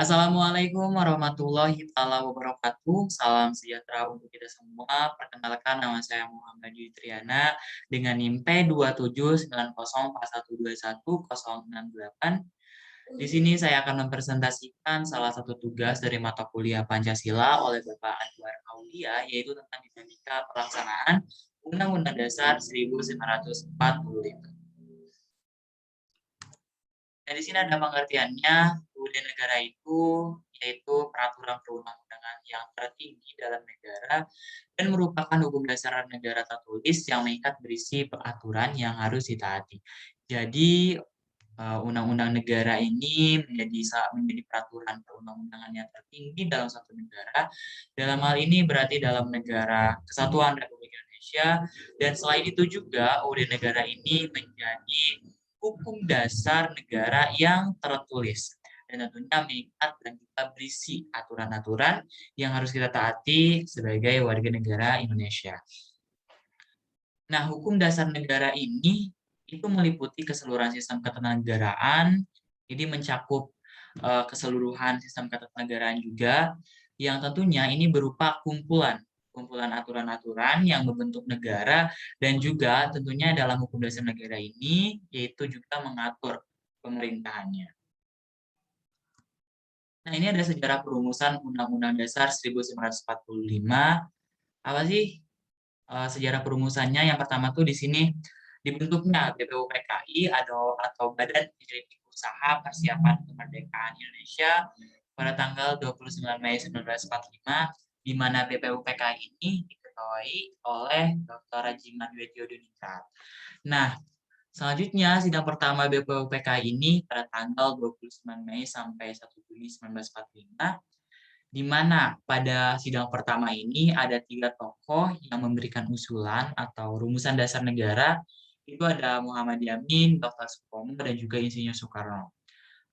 Assalamualaikum warahmatullahi taala wabarakatuh. Salam sejahtera untuk kita semua. Perkenalkan nama saya Muhammad Triana dengan NIM P279041210068. Di sini saya akan mempresentasikan salah satu tugas dari mata kuliah Pancasila oleh Bapak Anwar Aulia, yaitu tentang dinamika pelaksanaan Undang-Undang Dasar 1945. Nah, di sini ada pengertiannya. Budaya negara itu yaitu peraturan perundang-undangan yang tertinggi dalam negara dan merupakan hukum dasar negara tertulis yang mengikat berisi peraturan yang harus ditaati. Jadi undang-undang negara ini menjadi peraturan perundang-undangan yang tertinggi dalam satu negara. Dalam hal ini berarti dalam negara Kesatuan Republik Indonesia, dan selain itu juga UUD negara ini menjadi hukum dasar negara yang tertulis dan tentunya mengikat dan juga berisi aturan-aturan yang harus kita taati sebagai warga negara Indonesia. Nah, hukum dasar negara ini itu meliputi keseluruhan sistem ketatanegaraan, jadi mencakup keseluruhan sistem ketatanegaraan juga, yang tentunya ini berupa kumpulan aturan-aturan yang membentuk negara, dan juga tentunya dalam hukum dasar negara ini yaitu juga mengatur pemerintahannya. Nah, ini ada sejarah perumusan Undang-Undang Dasar 1945. Apa sih sejarah perumusannya? Yang pertama tuh di sini dibentuknya BPUPKI atau Badan Intelijen Usaha Persiapan Kemerdekaan Indonesia pada tanggal 29 Mei 1945, di mana BPUPKI ini diketuai oleh Dr. Rajiman Dwietio-Diningrat. Nah, selanjutnya sidang pertama BPUPKI ini pada tanggal 29 Mei sampai 1 Juni 1945, di mana pada sidang pertama ini ada 3 tokoh yang memberikan usulan atau rumusan dasar negara. Itu ada Muhammad Yamin, Dr. Supomo, dan juga Insinyur Soekarno.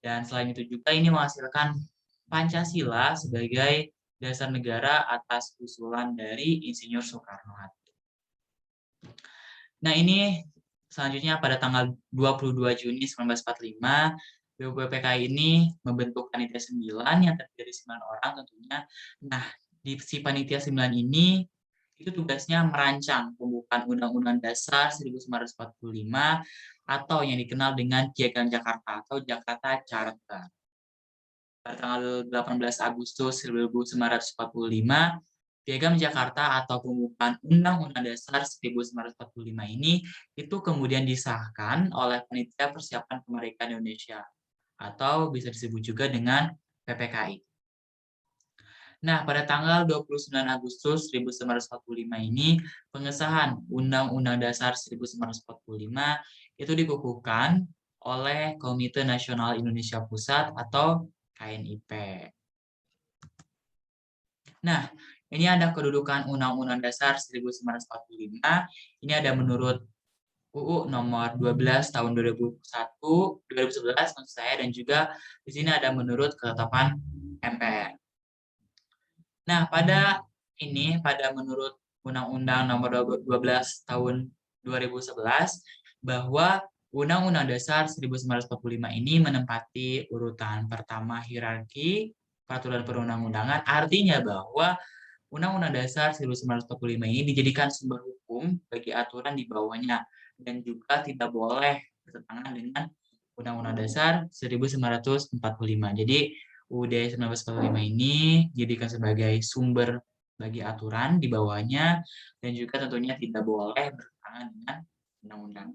Dan selain itu juga ini menghasilkan Pancasila sebagai dasar negara atas usulan dari Insinyur Soekarno. Nah, ini selanjutnya pada tanggal 22 Juni 1945, BPUPKI ini membentuk panitia 9 yang terdiri dari 9 orang tentunya. Nah, di si panitia 9 ini itu tugasnya merancang pembukaan Undang-Undang Dasar 1945 atau yang dikenal dengan Piagam Jakarta atau Jakarta Charter. Pada tanggal 18 Agustus 1945, Piagam Jakarta atau pembukaan Undang-Undang Dasar 1945 ini itu kemudian disahkan oleh Panitia Persiapan Kemerdekaan Indonesia atau bisa disebut juga dengan PPKI. Nah, pada tanggal 29 Agustus 1945 ini, pengesahan Undang-Undang Dasar 1945 itu dikukuhkan oleh Komite Nasional Indonesia Pusat atau KNIP. Nah, ini ada kedudukan Undang-Undang Dasar 1945. Ini ada menurut UU nomor 12 tahun 2011 maksud saya, dan juga di sini ada menurut ketetapan MPR. Nah, pada menurut Undang-Undang nomor 12 tahun 2011 bahwa Undang-Undang Dasar 1945 ini menempati urutan pertama hierarki peraturan perundang-undangan, artinya bahwa Undang-Undang Dasar 1945 ini dijadikan sumber hukum bagi aturan di bawahnya dan juga tidak boleh bertentangan dengan Undang-Undang Dasar 1945. Jadi UUD 1945 ini dijadikan sebagai sumber bagi aturan di bawahnya dan juga tentunya tidak boleh bertentangan dengan undang-undang.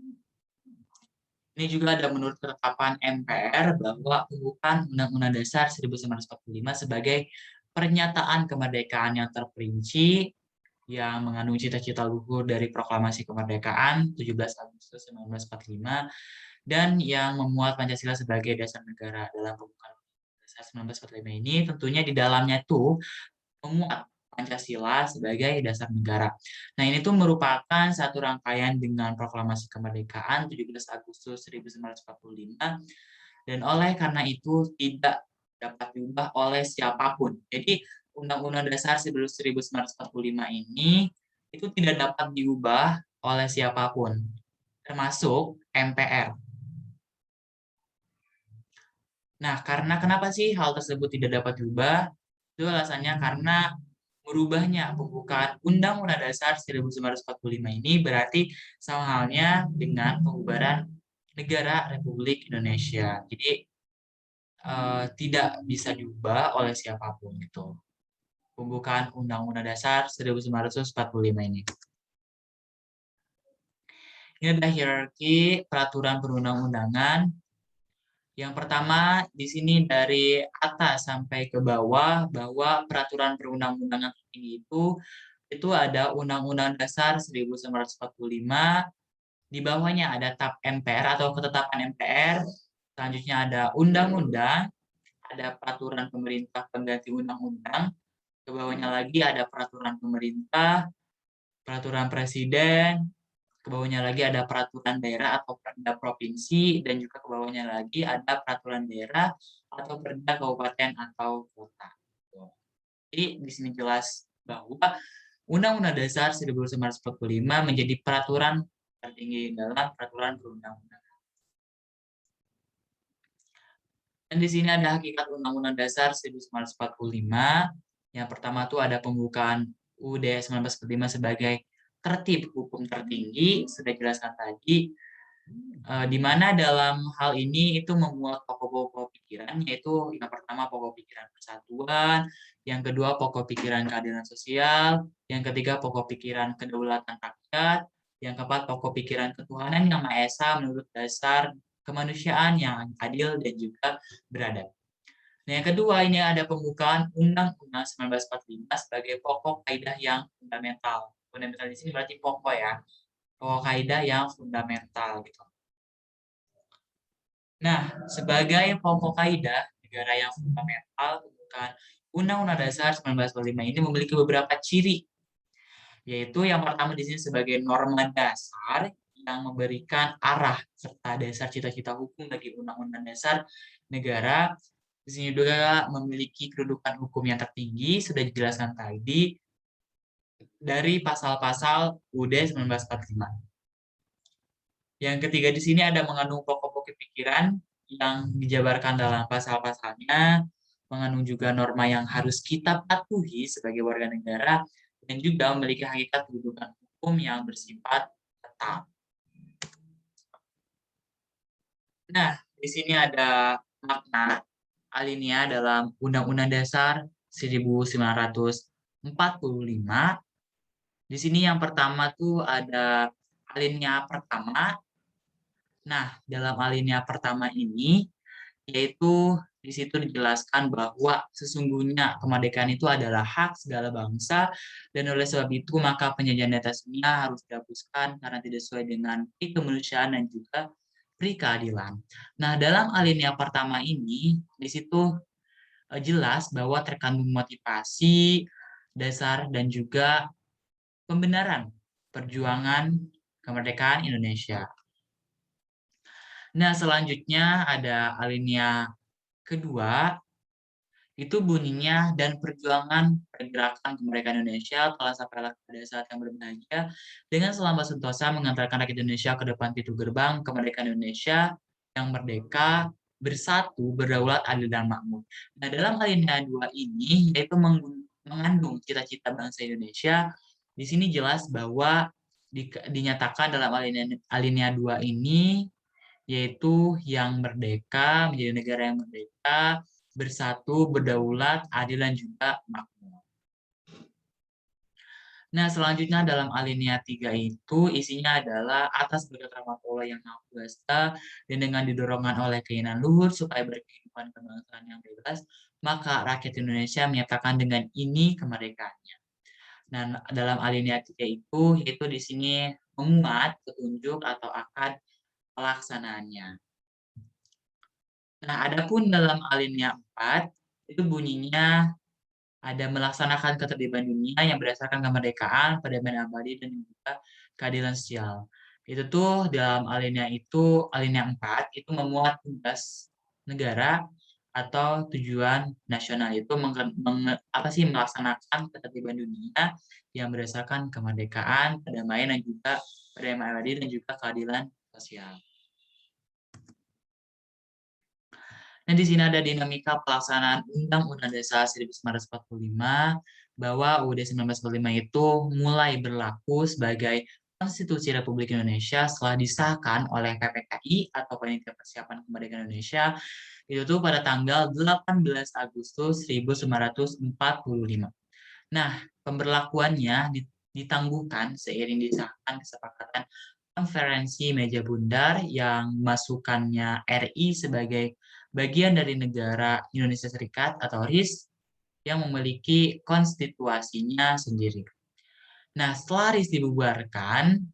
Ini juga ada menurut ketetapan MPR bahwa pembukaan Undang-Undang Dasar 1945 sebagai pernyataan kemerdekaan yang terperinci yang mengandung cita-cita luhur dari proklamasi kemerdekaan 17 Agustus 1945 dan yang memuat Pancasila sebagai dasar negara. Dalam pembukaan Dasar 1945 ini tentunya di dalamnya itu memuat Pancasila sebagai dasar negara. Nah, ini tuh merupakan satu rangkaian dengan proklamasi kemerdekaan 17 Agustus 1945 dan oleh karena itu tidak dapat diubah oleh siapapun. Jadi Undang-Undang Dasar 1945 ini itu tidak dapat diubah oleh siapapun, termasuk MPR. Nah, karena kenapa sih hal tersebut tidak dapat diubah? Itu alasannya karena merubahnya pembukaan Undang-Undang Dasar 1945 ini berarti sama halnya dengan pembubaran negara Republik Indonesia. Jadi tidak bisa diubah oleh siapapun gitu. Pembukaan Undang-Undang Dasar 1945 ini. Ini adalah hierarki peraturan perundang-undangan. Yang pertama, di sini dari atas sampai ke bawah, bahwa peraturan perundang-undangan tertinggi itu ada Undang-Undang Dasar 1945, di bawahnya ada TAP MPR atau ketetapan MPR, selanjutnya ada undang-undang, ada peraturan pemerintah pengganti undang-undang, ke bawahnya lagi ada peraturan pemerintah, peraturan presiden, ke bawahnya lagi ada peraturan daerah atau perda provinsi, dan juga ke bawahnya lagi ada peraturan daerah atau perda kabupaten atau kota. Jadi di sini jelas bahwa Undang-Undang Dasar 1945 menjadi peraturan tertinggi dalam peraturan perundang-undangan. Dan di sini ada hakikat Undang-Undang Dasar 1945. Yang pertama itu ada pembukaan UUD 1945 sebagai tertib hukum tertinggi, sudah jelaskan tadi, di mana dalam hal ini itu memuat pokok-pokok pikiran, yaitu yang pertama pokok pikiran persatuan, yang kedua pokok pikiran keadilan sosial, yang ketiga pokok pikiran kedaulatan rakyat, yang keempat pokok pikiran ketuhanan yang Maha Esa menurut dasar kemanusiaan yang adil dan juga beradab. Nah, yang kedua ini ada pembukaan Undang-Undang 1945 sebagai pokok kaidah yang fundamental. Fundamental di sini berarti pokok ya, pokok kaidah yang fundamental gitu. Nah, sebagai pokok kaidah negara yang fundamental, pembukaan Undang-Undang Dasar 1945 ini memiliki beberapa ciri, yaitu yang pertama di sini sebagai norma dasar yang memberikan arah serta dasar cita-cita hukum bagi Undang-Undang Dasar negara. Di sini juga memiliki kedudukan hukum yang tertinggi, sudah dijelaskan tadi dari pasal-pasal UUD 1945. Yang ketiga di sini ada mengandung pokok-pokok pikiran yang dijabarkan dalam pasal-pasalnya, mengandung juga norma yang harus kita patuhi sebagai warga negara, dan juga memiliki hakikat kedudukan hukum yang bersifat tetap. Nah, di sini ada makna alinea dalam Undang-Undang Dasar 1945. Di sini yang pertama tuh ada alinea pertama. Nah, dalam alinea pertama ini, yaitu di situ dijelaskan bahwa sesungguhnya kemerdekaan itu adalah hak segala bangsa, dan oleh sebab itu maka penjajahan di atasnya harus dihapuskan karena tidak sesuai dengan pri kemanusiaan dan juga pri keadilan. Nah, dalam alinea pertama ini, di situ jelas bahwa terkandung motivasi, dasar, dan juga pembenaran perjuangan kemerdekaan Indonesia. Nah, selanjutnya ada alinea kedua, itu bunyinya, dan perjuangan pergerakan kemerdekaan Indonesia telah sampailah pada saat yang berbahagia dengan selamba sentosa mengantarkan rakyat Indonesia ke depan pintu gerbang kemerdekaan Indonesia yang merdeka, bersatu, berdaulat, adil, dan makmur. Nah, dalam alinea 2 ini, yaitu mengandung cita-cita bangsa Indonesia, di sini jelas bahwa dinyatakan dalam alinea 2 ini, yaitu yang merdeka, menjadi negara yang merdeka, bersatu, berdaulat, adil, dan juga makmur. Nah, selanjutnya dalam alinea 3 itu isinya adalah atas berkat rahmat Allah yang Maha Kuasa dan dengan didorongkan oleh keinginan luhur supaya berkehidupan kebangsaan yang bebas, maka rakyat Indonesia menyatakan dengan ini kemerdekaannya. Nah, dalam alinea 3 itu yaitu di sini memuat petunjuk atau akad pelaksanaannya. Nah, adapun dalam alinea 4 itu bunyinya ada melaksanakan ketertiban dunia yang berdasarkan kemerdekaan, perdamaian abadi, dan juga keadilan sosial. Itu tuh dalam alinea 4 itu memuat tugas negara atau tujuan nasional itu melaksanakan ketertiban dunia yang berdasarkan kemerdekaan, perdamaian, dan juga perdamaian abadi, dan juga keadilan sosial. Nah, di sini ada dinamika pelaksanaan Undang-Undang Dasar 1945 bahwa UUD 1945 itu mulai berlaku sebagai Konstitusi Republik Indonesia setelah disahkan oleh PPKI atau Panitia Persiapan Kemerdekaan Indonesia itu tuh pada tanggal 18 Agustus 1945. Nah, pemberlakuannya ditangguhkan seiring disahkan kesepakatan konferensi meja bundar yang masukannya RI sebagai bagian dari negara Indonesia Serikat atau RIS yang memiliki konstitusinya sendiri. Nah, setelah RIS dibubarkan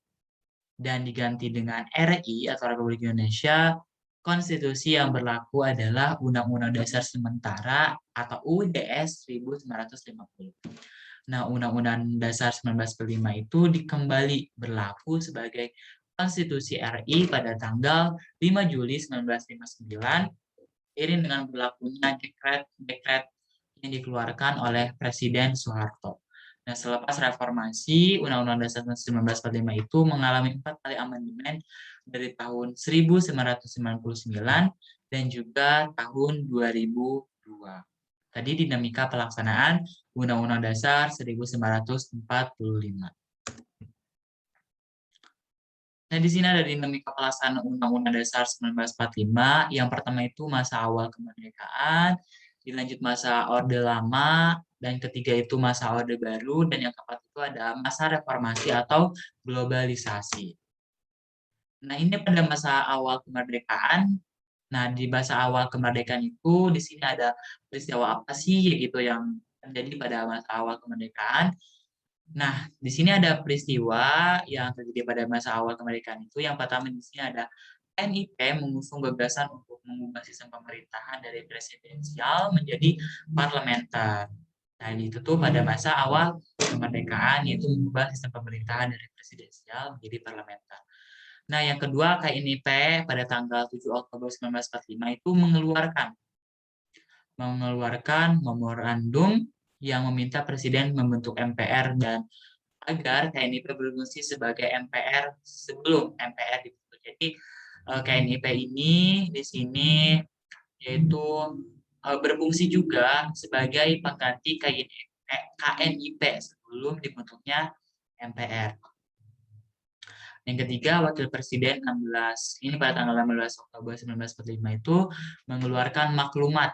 dan diganti dengan RI atau Republik Indonesia, konstitusi yang berlaku adalah Undang-Undang Dasar Sementara atau UUDS 1950. Nah, Undang-Undang Dasar 1945 itu dikembali berlaku sebagai Konstitusi RI pada tanggal 5 Juli 1959, seiring dengan berlakunya dekret-dekret yang dikeluarkan oleh Presiden Soeharto. Nah, selepas reformasi, Undang-Undang Dasar 1945 itu mengalami 4 kali amandemen dari tahun 1999 dan juga tahun 2002. Tadi dinamika pelaksanaan Undang-Undang Dasar 1945. Nah, di sini ada dinamika pelaksanaan Undang-Undang Dasar 1945. Yang pertama itu masa awal kemerdekaan, dilanjut masa Orde Lama, dan ketiga itu masa Orde Baru, dan yang keempat itu ada masa reformasi atau globalisasi. Nah, ini pada masa awal kemerdekaan. Nah, di masa awal kemerdekaan itu, di sini ada peristiwa apa sih gitu yang terjadi pada masa awal kemerdekaan. Nah, di sini ada peristiwa yang terjadi pada masa awal kemerdekaan itu. Yang pertama di sini ada NIP mengusung gagasan untuk mengubah sistem pemerintahan dari presidensial menjadi parlementer. Nah, itu tuh pada masa awal kemerdekaan, yaitu mengubah sistem pemerintahan dari presidensial menjadi parlementer. Nah, yang kedua KNIP pada tanggal 7 Oktober 1945 itu mengeluarkan memorandum yang meminta Presiden membentuk MPR dan agar KNIP berfungsi sebagai MPR sebelum MPR dibentuk. Jadi KNIP ini di sini yaitu berfungsi juga sebagai pengganti KNIP sebelum dibentuknya MPR. Yang ketiga, Wakil Presiden 16 ini pada tanggal 16 Oktober 1945 itu mengeluarkan maklumat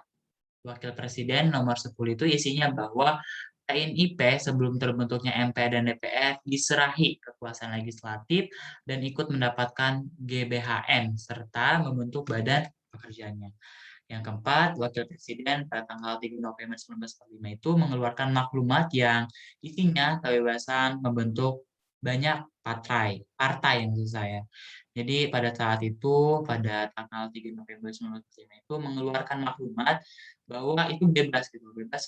Wakil Presiden nomor 10 itu isinya bahwa KNIP sebelum terbentuknya MPR dan DPR diserahi kekuasaan legislatif dan ikut mendapatkan GBHN serta membentuk badan pekerjaannya. Yang keempat, Wakil Presiden pada tanggal 3 November 1945 itu mengeluarkan maklumat yang isinya kebebasan membentuk banyak partai yang maksud saya. Jadi pada saat itu, pada tanggal 3 November 1945 itu mengeluarkan maklumat bahwa itu bebas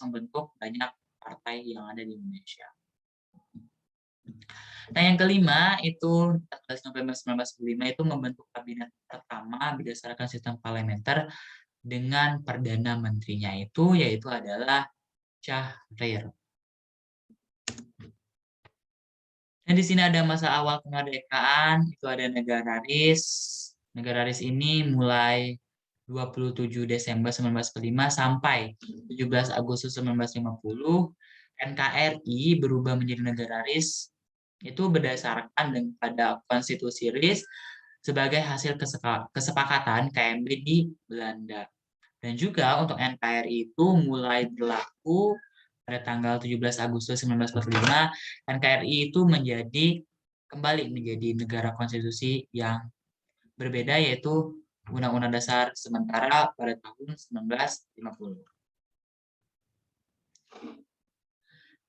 membentuk banyak partai yang ada di Indonesia. Nah, yang kelima itu 14 November 1945 itu membentuk kabinet pertama berdasarkan sistem parlementer dengan perdana menterinya yaitu adalah Syahrir. Dan di sini ada masa awal kemerdekaan, itu ada negara RIS. Negara RIS ini mulai 27 Desember 1945 sampai 17 Agustus 1950. NKRI berubah menjadi negara RIS itu berdasarkan pada konstitusi RIS sebagai hasil kesepakatan KMB di Belanda. Dan juga untuk NKRI itu mulai berlaku pada tanggal 17 Agustus 1945, NKRI itu kembali menjadi negara konstitusi yang berbeda, yaitu Undang-Undang Dasar Sementara pada tahun 1950.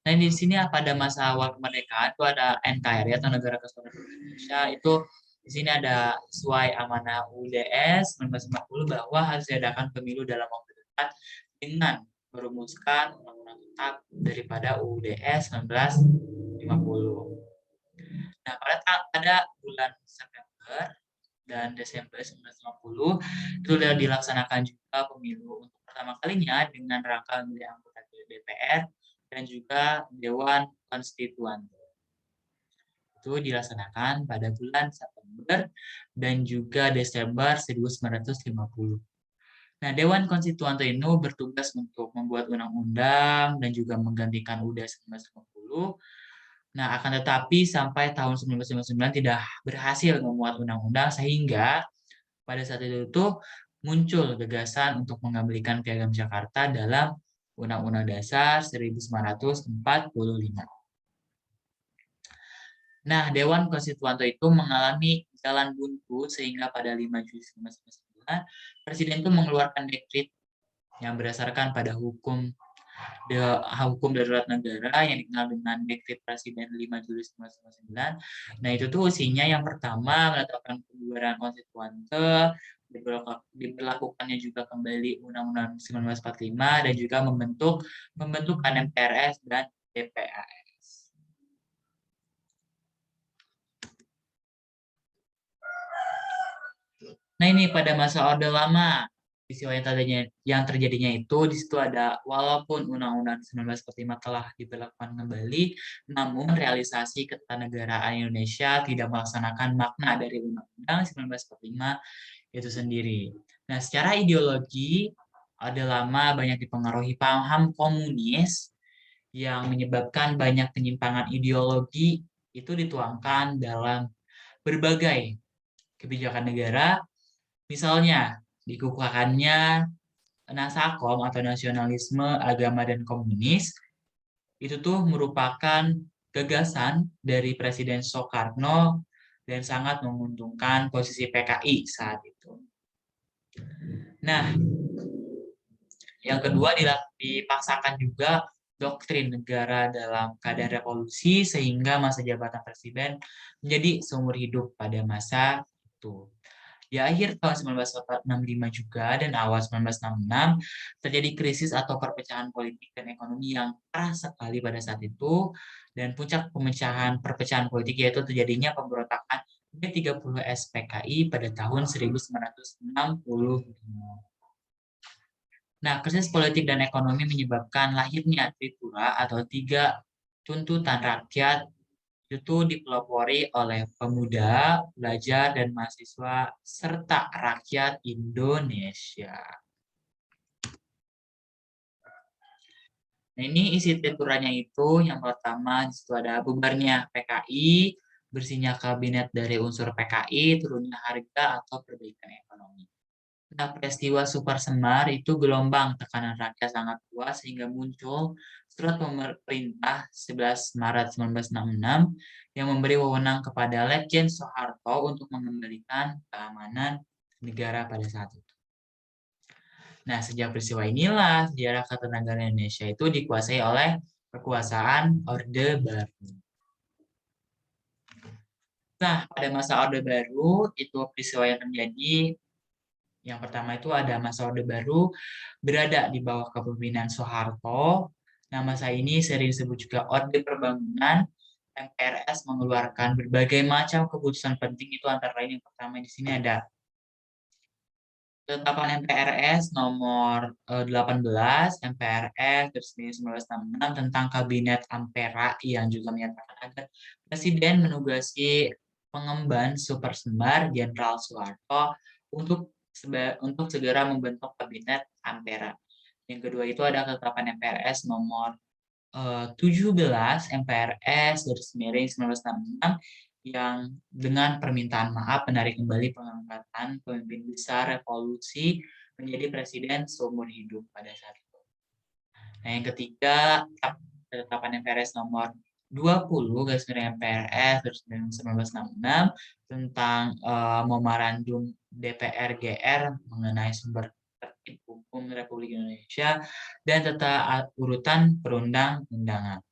Nah, di sini pada masa awal kemerdekaan itu ada NKRI atau Negara Kesatuan Republik Indonesia. Itu di sini ada sesuai amanah UUDS 1950 bahwa harus diadakan pemilu dalam waktu dekat dengan merumuskan undang-undang tetap daripada UUDS 1950. Nah, pada bulan September dan Desember 1950 itu sudah dilaksanakan juga pemilu untuk pertama kalinya dengan rangka memilih anggota DPR dan juga Dewan Konstituan. Itu dilaksanakan pada bulan September dan juga Desember 1950. Nah, Dewan Konstituante ini bertugas untuk membuat undang-undang dan juga menggantikan UUD 1950. Nah, akan tetapi sampai tahun 1959 tidak berhasil memuat undang-undang sehingga pada saat itu tuh muncul gagasan untuk mengembalikan Piagam Jakarta dalam Undang-Undang Dasar 1945. Nah, Dewan Konstituante itu mengalami jalan buntu sehingga pada 5 Juli 1999 Presiden itu mengeluarkan dekret yang berdasarkan pada hukum darurat negara yang dikenal dengan Dekret Presiden 5 Juli 1999. Nah, itu tuh isinya yang pertama menetapkan pembubaran konstituante, diberlakukannya juga kembali Undang-Undang 1945 dan juga pembentukan MPRS dan DPRS. Nah, ini pada masa Orde Lama, peristiwa yang terjadinya itu di situ ada walaupun Undang-Undang 1945 telah diberlakukan kembali, namun realisasi ketatanegaraan Indonesia tidak melaksanakan makna dari Undang-Undang 1945 itu sendiri. Nah, secara ideologi Orde Lama banyak dipengaruhi paham komunis yang menyebabkan banyak penyimpangan ideologi itu dituangkan dalam berbagai kebijakan negara. Misalnya, dikukuhkannya Nasakom atau nasionalisme, agama, dan komunis, itu tuh merupakan gagasan dari Presiden Soekarno dan sangat menguntungkan posisi PKI saat itu. Nah, yang kedua dipaksakan juga doktrin negara dalam keadaan revolusi sehingga masa jabatan presiden menjadi seumur hidup pada masa itu. Di akhir tahun 1965 juga dan awal 1966 terjadi krisis atau perpecahan politik dan ekonomi yang keras sekali pada saat itu, dan puncak perpecahan politik yaitu terjadinya pemberontakan G30 SPKI pada tahun 1965. Nah, krisis politik dan ekonomi menyebabkan lahirnya Tripura atau Tiga Tuntutan Rakyat, itu dipelopori oleh pemuda, pelajar, dan mahasiswa, serta rakyat Indonesia. Nah, ini isi Tripuranya itu, yang pertama itu ada bubarnya PKI, bersihnya kabinet dari unsur PKI, turunnya harga atau perbaikan ekonomi. Nah, peristiwa Super Semar itu gelombang tekanan rakyat sangat kuat sehingga muncul surat pemerintah 11 Maret 1966 yang memberi wewenang kepada Letjen Soeharto untuk mengembalikan keamanan negara pada saat itu. Nah, sejak peristiwa inilah sejarah ketenagaan Indonesia itu dikuasai oleh kekuasaan Orde Baru. Nah, pada masa Orde Baru itu peristiwa yang terjadi. Yang pertama itu ada masa Orde Baru berada di bawah kepemimpinan Soeharto. Nah, masa ini sering disebut juga Orde Perbangunan. MPRS mengeluarkan berbagai macam keputusan penting, itu antara lain yang pertama di sini ada Ketetapan MPRS nomor 18 MPRS 1966 tentang Kabinet Ampera yang juga menyatakan agar Presiden menugasi pengemban Super Semar Jenderal Soeharto untuk segera membentuk Kabinet Ampera. Yang kedua itu ada Ketetapan MPRS nomor 17 MPRS 1966 yang dengan permintaan maaf menarik kembali pengangkatan pemimpin besar revolusi menjadi presiden seumur hidup pada saat itu. Nah, yang ketiga, Ketetapan MPRS nomor 20 MPRS 1966 tentang memorandum DPR GR mengenai sumber tertib hukum Republik Indonesia dan tata urutan perundang-undangan.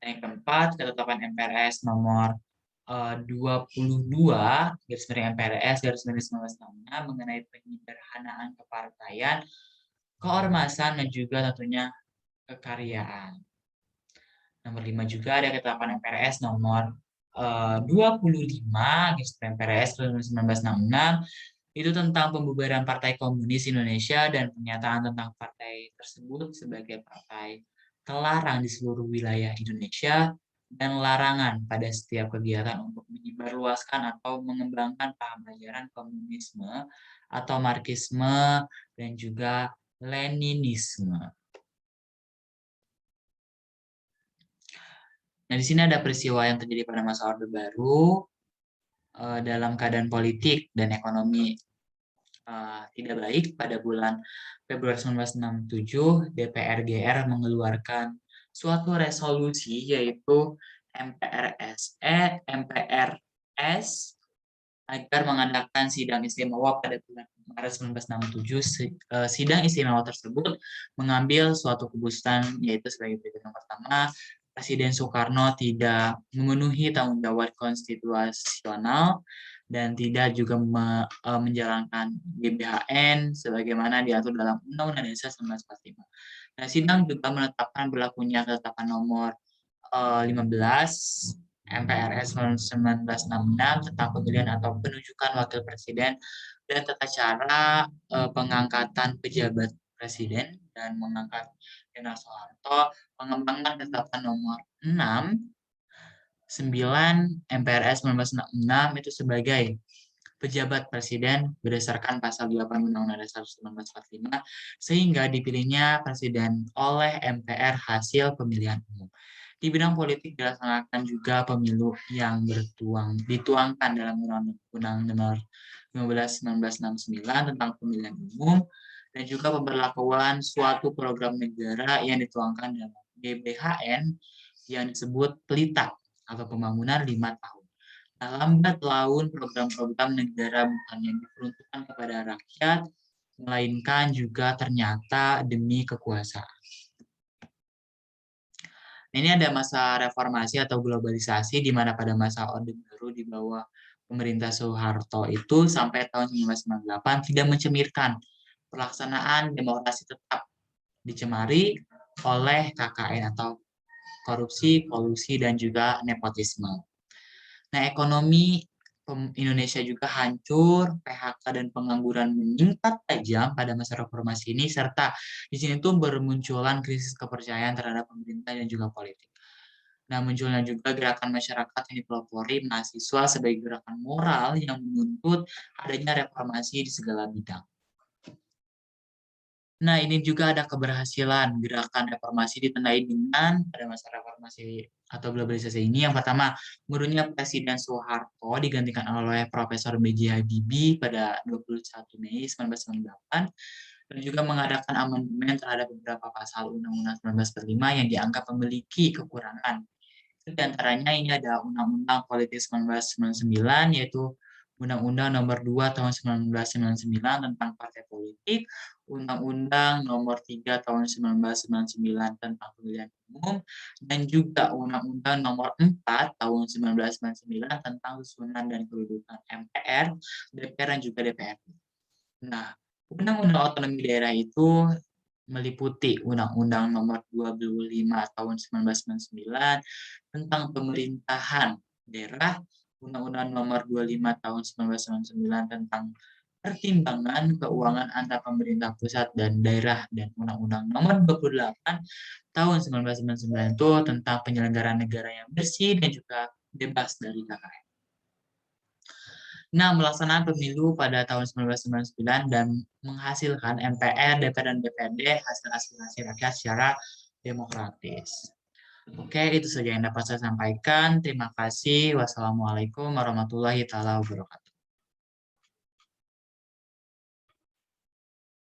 Yang keempat, Ketetapan MPRS nomor 22 MPRS 1966 mengenai penyederhanaan kepartaian, keormasan, dan juga tentunya kekaryaan. Nomor 5 juga ada Ketetapan MPRS nomor 25 MPRS 1966 itu tentang pembubaran Partai Komunis Indonesia dan pernyataan tentang partai tersebut sebagai partai terlarang di seluruh wilayah Indonesia dan larangan pada setiap kegiatan untuk menyebar menyebarluaskan atau mengembangkan paham ajaran komunisme atau Marxisme dan juga Leninisme. Nah, di sini ada peristiwa yang terjadi pada masa Orde Baru dalam keadaan politik dan ekonomi tidak baik. Pada bulan Februari 1967, DPR GR mengeluarkan suatu resolusi yaitu MPRS agar mengadakan sidang istimewa pada bulan Maret 1967. Sidang istimewa tersebut mengambil suatu keputusan yaitu sebagai berikut. Yang pertama, Presiden Soekarno tidak memenuhi tanggung jawab konstitusional dan tidak juga menjalankan GBHN sebagaimana diatur dalam Undang-Undang Dasar 1945. Nah, sidang juga menetapkan berlakunya ketetapan nomor 15 MPRS 1966 tentang pemilihan atau penunjukan wakil presiden dan tata cara pengangkatan pejabat presiden dan mengangkat General Soeharto, pengembangan ketetapan nomor 6 9 MPRS 1966 itu sebagai pejabat presiden berdasarkan pasal 8 Undang-Undang Dasar 1945 sehingga dipilihnya presiden oleh MPR hasil pemilihan umum. Di bidang politik dilaksanakan juga pemilu yang dituangkan dalam Undang-Undang Nomor 15 1969 tentang pemilihan umum dan juga pemberlakuan suatu program negara yang dituangkan dalam GBHN yang disebut PELITA atau pembangunan 5 tahun. Nah, lambat laun program-program negara bukan yang diperuntukkan kepada rakyat, melainkan juga ternyata demi kekuasaan. Ini ada masa reformasi atau globalisasi di mana pada masa Orde Baru di bawah pemerintah Soeharto itu sampai tahun 1998 tidak mencemirkan pelaksanaan demokrasi tetap dicemari oleh KKN atau korupsi, kolusi, dan juga nepotisme. Nah, ekonomi Indonesia juga hancur, PHK dan pengangguran meningkat tajam pada masa reformasi ini, serta di sini tuh bermunculan krisis kepercayaan terhadap pemerintah dan juga politik. Nah, munculnya juga gerakan masyarakat yang dipelopori mahasiswa sebagai gerakan moral yang menuntut adanya reformasi di segala bidang. Nah, ini juga ada keberhasilan gerakan reformasi ditandai dengan pada masa reformasi atau globalisasi ini. Yang pertama, munculnya Presiden Soeharto digantikan oleh Profesor B.J. Habibie pada 21 Mei 1998 dan juga mengadakan amandemen terhadap beberapa pasal Undang-Undang 1945 yang dianggap memiliki kekurangan. Di antaranya ini ada Undang-Undang Politik 1999 yaitu Undang-Undang Nomor 2 Tahun 1999 tentang Partai Politik, Undang-Undang Nomor 3 Tahun 1999 tentang Pemilihan Umum, dan juga Undang-Undang Nomor 4 Tahun 1999 tentang Susunan dan Kedudukan MPR, DPR, dan juga DPRD. Nah, Undang-Undang Otonomi Daerah itu meliputi Undang-Undang Nomor 25 Tahun 1999 tentang pemerintahan daerah, Undang-Undang Nomor 25 Tahun 1999 tentang pertimbangan keuangan antar pemerintah pusat dan daerah, dan Undang-Undang Nomor 28 Tahun 1999 itu tentang penyelenggaraan negara yang bersih dan juga bebas dari KKN. Nah, melaksanakan pemilu pada tahun 1999 dan menghasilkan MPR, DPR, dan DPRD hasil aspirasi rakyat secara demokratis. Oke, itu saja yang dapat saya sampaikan. Terima kasih. Wassalamualaikum warahmatullahi wabarakatuh.